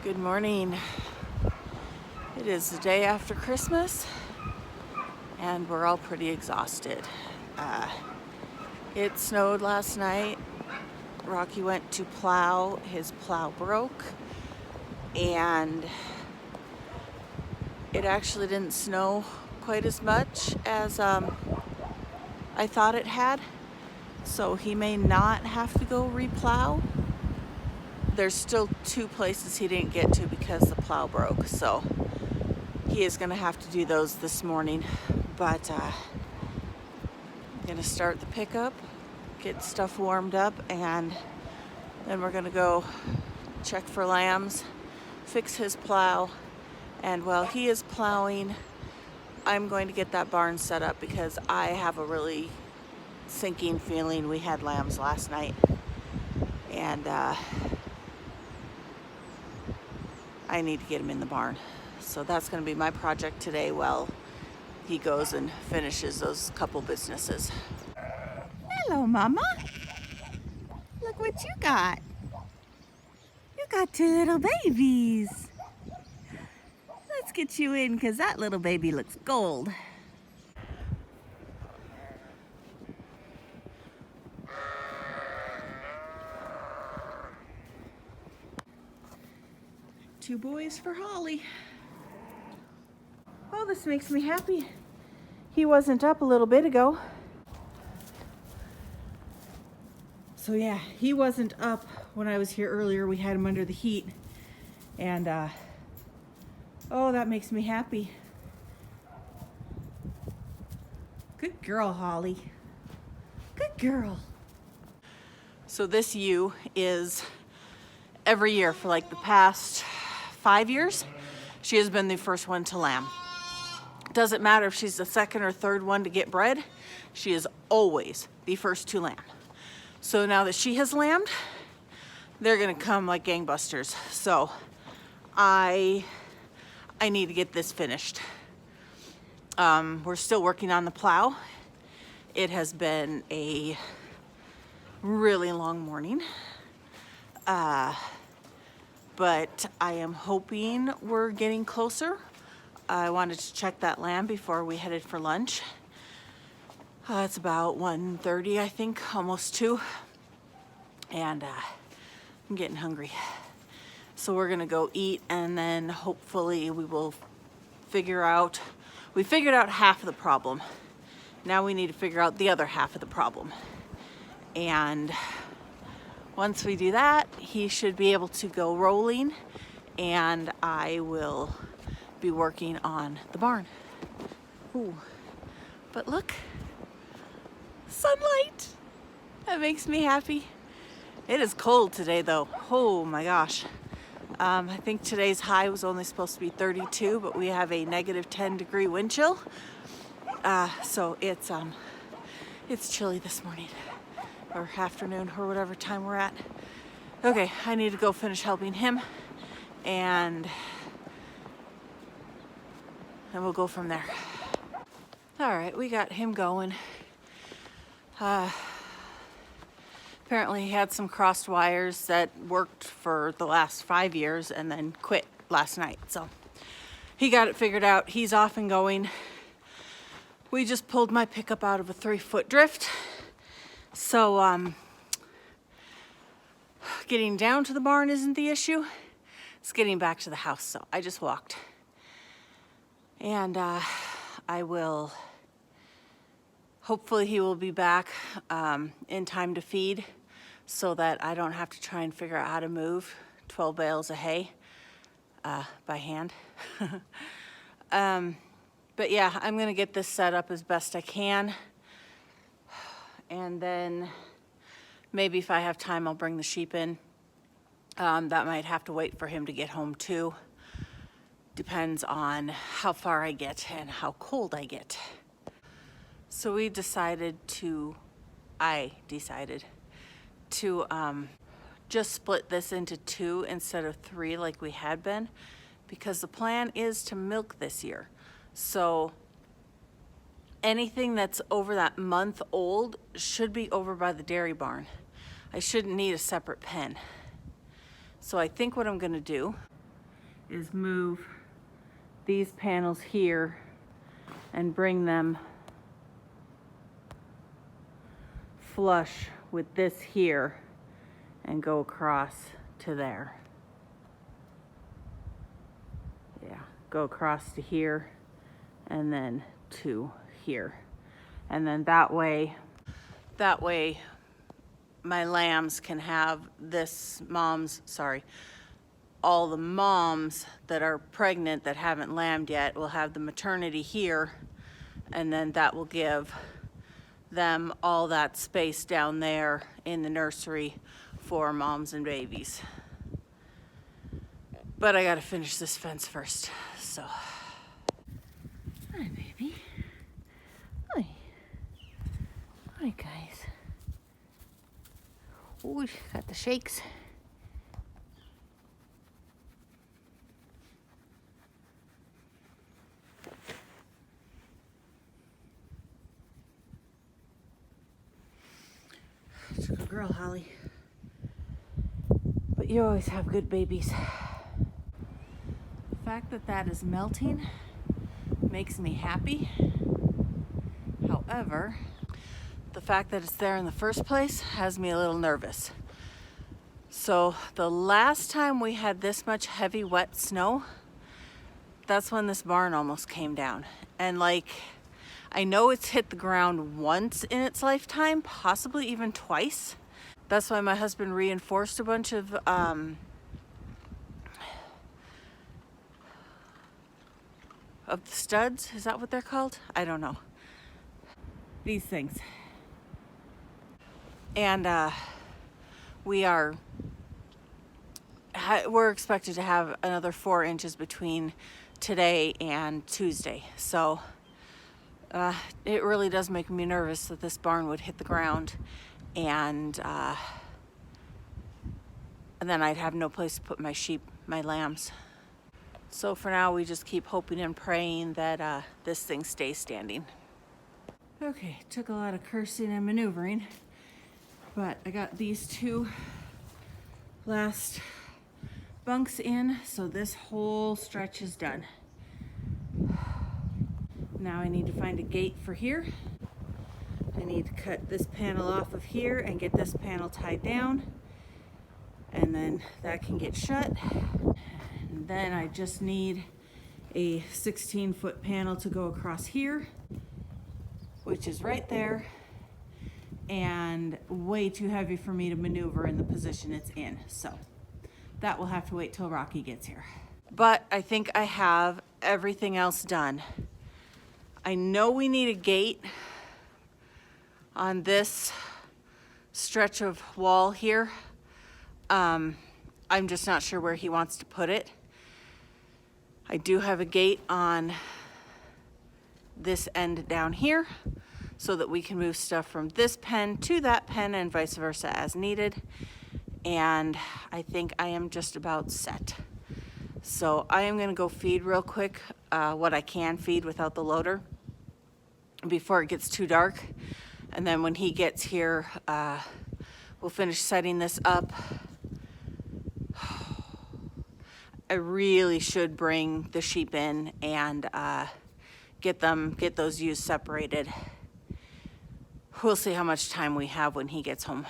Good morning. It is the day after Christmas and we're all pretty exhausted. It snowed last night. Rocky went to plow. His plow broke and it actually didn't snow quite as much as I thought it had. So he may not have to go replow. There's still 2 places he didn't get to because the plow broke, so he is going to have to do those this morning. But I'm going to start the pickup, get stuff warmed up, and then we're going to go check for lambs, fix his plow, and while he is plowing, I'm going to get that barn set up because I have a really sinking feeling we had lambs last night. And I need to get him in the barn. So that's going to be my project today while he goes and finishes those couple businesses. Hello, Mama. Look what you got. You got 2 little babies. Let's get you in because that little baby looks gold. Two boys for Holly. Oh, this makes me happy. He wasn't up a little bit ago. So yeah, he wasn't up when I was here earlier. We had him under the heat. And oh, that makes me happy. Good girl, Holly. Good girl. So this ewe is every year for like the past 5 years, she has been the first one to lamb. Doesn't matter if she's the second or third one to get bred, she is always the first to lamb. So now that she has lambed, they're gonna come like gangbusters. So I need to get this finished. We're still working on the plow. It has been a really long morning. But I am hoping we're getting closer. I wanted to check that lamb before we headed for lunch. It's about 1:30, I think, almost 2. And I'm getting hungry. So we're gonna go eat and then hopefully we will figure out, we figured out half of the problem. Now we need to figure out the other half of the problem. And once we do that, he should be able to go rolling and I will be working on the barn. Ooh, but look, sunlight. That makes me happy. It is cold today though. Oh my gosh. I think today's high was only supposed to be 32, but we have a -10-degree wind chill. So it's chilly this morning. Or afternoon or whatever time we're at. Okay, I need to go finish helping him and we'll go from there. All right, we got him going. Apparently he had some crossed wires that worked for the last 5 years and then quit last night. So he got it figured out. He's off and going. We just pulled my pickup out of a 3-foot drift. So getting down to the barn isn't the issue. It's getting back to the house. So I just walked. And I will, hopefully he will be back in time to feed so that I don't have to try and figure out how to move 12 bales of hay by hand. But yeah, I'm gonna get this set up as best I can. And then maybe if I have time, I'll bring the sheep in. That might have to wait for him to get home too. Depends on how far I get and how cold I get. So I decided to just split this into 2 instead of 3 like we had been, because the plan is to milk this year. So anything that's over that month old should be over by the dairy barn. I shouldn't need a separate pen. So I think what I'm gonna do is move these panels here and bring them flush with this here and go across to there. Yeah, go across to here and then to here. And then that way my lambs can have all the moms that are pregnant that haven't lambed yet will have the maternity here, and then that will give them all that space down there in the nursery for moms and babies. But I gotta finish this fence first, so. Hi, baby. Hi. Hi, guys. Oh, she got the shakes. She's a good girl, Holly. But you always have good babies. The fact that that is melting makes me happy. However, the fact that it's there in the first place has me a little nervous. So the last time we had this much heavy wet snow, that's when this barn almost came down. And like, I know it's hit the ground once in its lifetime, possibly even twice. That's why my husband reinforced a bunch of the studs. Is that what they're called? I don't know. These things. And we're expected to have another 4 inches between today and Tuesday. So it really does make me nervous that this barn would hit the ground and then I'd have no place to put my sheep, my lambs. So for now, we just keep hoping and praying that this thing stays standing. Okay, took a lot of cursing and maneuvering, but I got these 2 last bunks in, so this whole stretch is done. Now I need to find a gate for here. I need to cut this panel off of here and get this panel tied down, and then that can get shut. And then I just need a 16-foot panel to go across here, which is right there, and way too heavy for me to maneuver in the position it's in. So that will have to wait till Rocky gets here. But I think I have everything else done. I know we need a gate on this stretch of wall here. I'm just not sure where he wants to put it. I do have a gate on this end down here so that we can move stuff from this pen to that pen and vice versa as needed. And I think I am just about set. So I am gonna go feed real quick what I can feed without the loader before it gets too dark. And then when he gets here, we'll finish setting this up. I really should bring the sheep in and get those ewes separated. We'll see how much time we have when he gets home.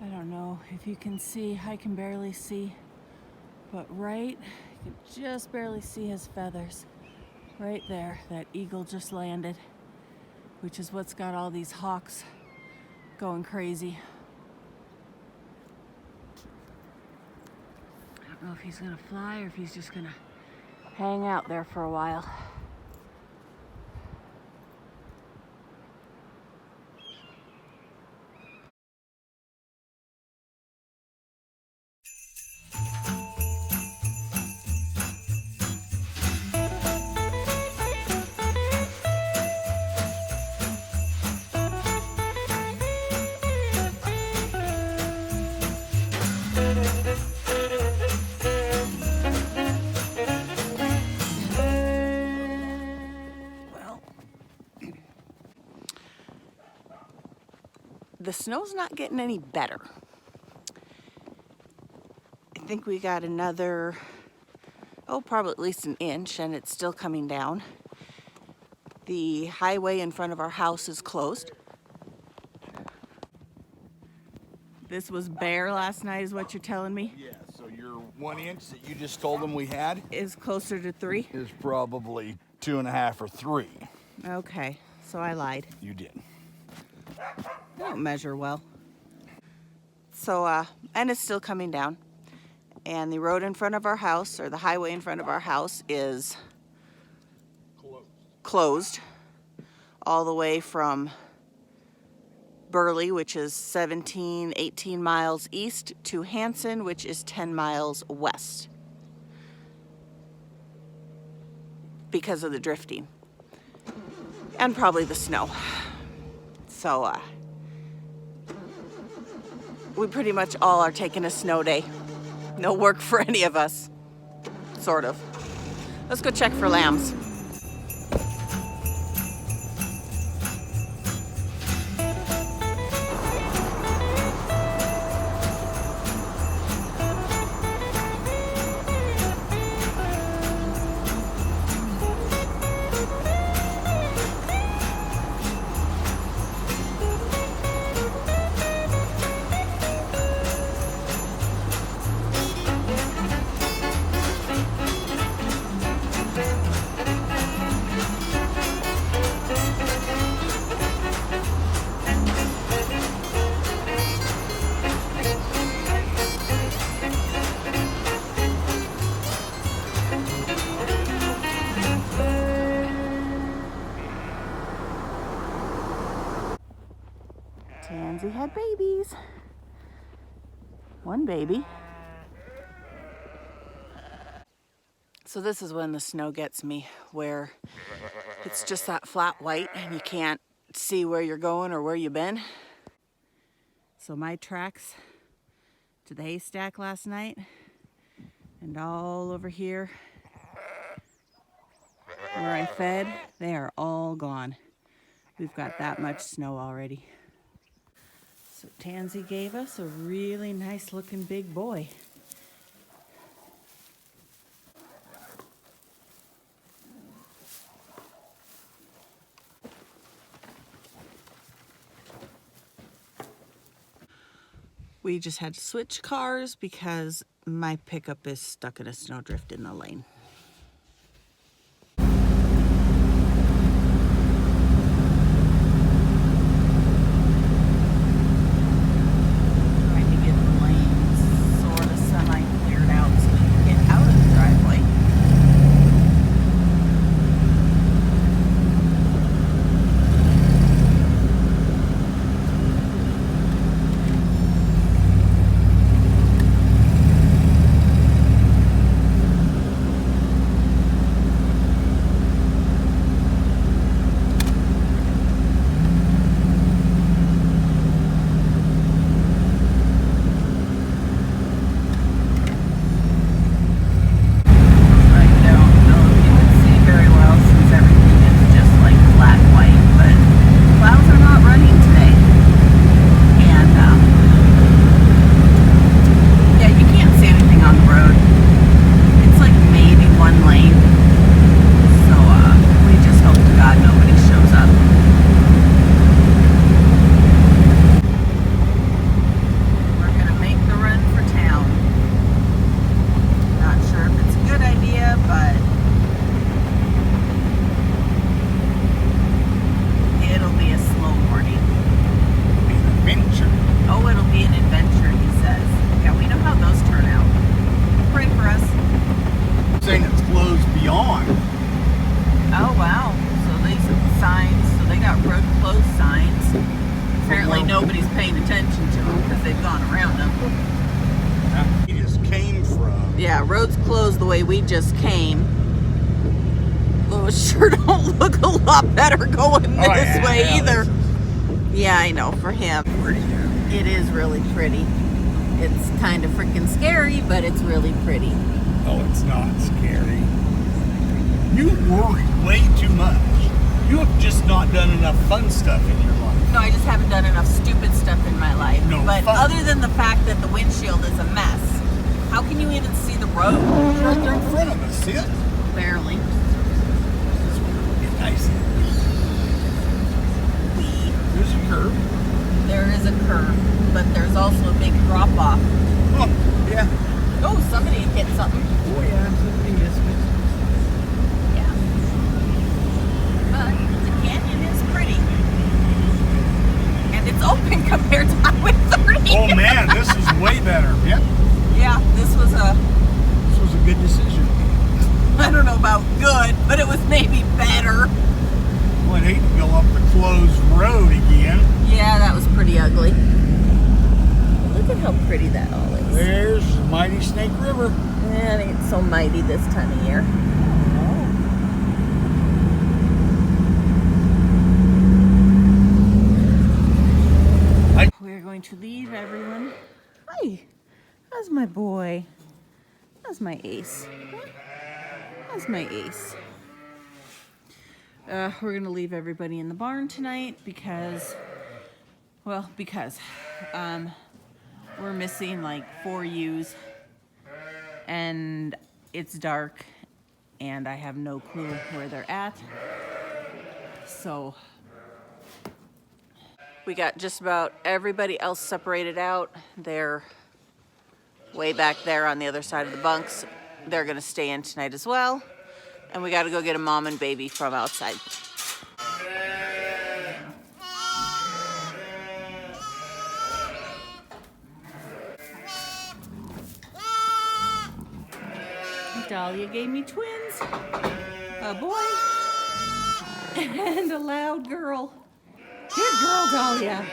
I don't know if you can see, I can barely see, but right, you can just barely see his feathers. Right there, that eagle just landed, which is what's got all these hawks going crazy. I don't know if he's gonna fly or if he's just gonna hang out there for a while. snow's not getting any better. I think we got another, probably at least an inch, and it's still coming down. The highway in front of our house is closed. This was bare last night is what you're telling me? Yeah, so your 1 inch that you just told them we had is closer to 3? Is probably 2.5 or 3. Okay, so I lied. You did. I don't measure well. So, and it's still coming down. And the road in front of our house, or the highway in front of our house, is closed all the way from Burley, which is 17, 18 miles east, to Hanson, which is 10 miles west, because of the drifting and probably the snow. So we pretty much all are taking a snow day. No work for any of us, sort of. Let's go check for lambs. Tansy had babies. One baby. So this is when the snow gets me, where it's just that flat white and you can't see where you're going or where you've been. So my tracks to the haystack last night and all over here where I fed, they are all gone. We've got that much snow already. So Tansy gave us a really nice looking big boy. We just had to switch cars because my pickup is stuck in a snowdrift in the lane. Nobody's paying attention to them because they've gone around them. He just came from. Yeah, roads closed the way we just came. Those sure don't look a lot better going this way either. Yeah, I know, for him. It is really pretty. It's kind of freaking scary, but it's really pretty. Oh, it's not scary. You worry way too much. You have just not done enough fun stuff in your life. No, I just haven't done enough stupid stuff in my life. No but fun. other than the fact that the windshield is a mess, how can you even see the road? It's right there in front of us, see it? Barely. It's nice. There's a curve. There is a curve, but there's also a big drop off. Oh, yeah. Oh, somebody hit something. Oh, yeah. Somebody missed it. Yeah. But the canyon is pretty. And it's open compared to Highway 30. Oh, man, this is way better. Yep. Yeah, this was a good decision. I don't know about good, but it was maybe better. Well, I'd hate to go up the closed road again. Yeah, that was pretty ugly. Look at how pretty that all is. There's Mighty Snake River. Yeah, it ain't so mighty this time of year. We're going to leave everyone. Hi, that's my boy. That's my ace. That's my ace. We're going to leave everybody in the barn tonight because we're missing like 4 ewes and it's dark and I have no clue where they're at. So we got just about everybody else separated out. They're way back there on the other side of the bunks. They're gonna stay in tonight as well. And we gotta go get a mom and baby from outside. Dahlia gave me twins, a boy and a loud girl. Good girl, Dahlia.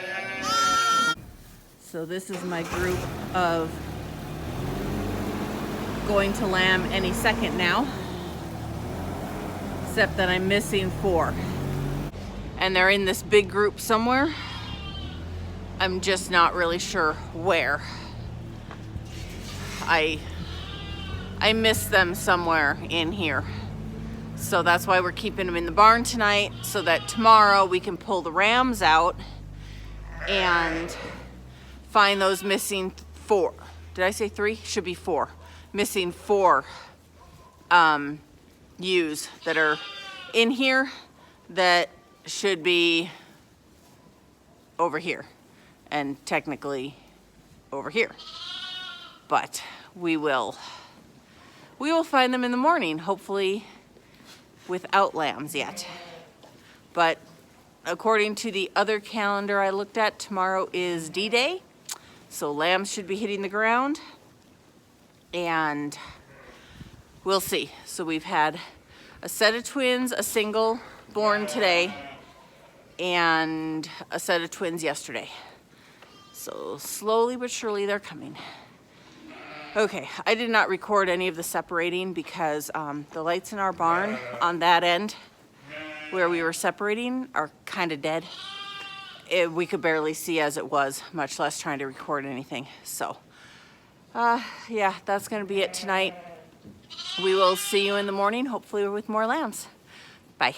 So this is my group of going to lamb any second now, except that I'm missing 4. And they're in this big group somewhere. I'm just not really sure where. I miss them somewhere in here. So that's why we're keeping them in the barn tonight, so that tomorrow we can pull the rams out and find those missing 4. Did I say 3? Should be 4. Missing 4 ewes that are in here that should be over here and technically over here. But we will find them in the morning, hopefully without lambs yet. But according to the other calendar I looked at, tomorrow is D-Day, so lambs should be hitting the ground, and we'll see. So we've had a set of twins, a single born today, and a set of twins yesterday. So slowly but surely they're coming. Okay, I did not record any of the separating because the lights in our barn on that end where we were separating are kind of dead. We could barely see as it was, much less trying to record anything. So, yeah, that's gonna be it tonight. We will see you in the morning, hopefully with more lambs. Bye.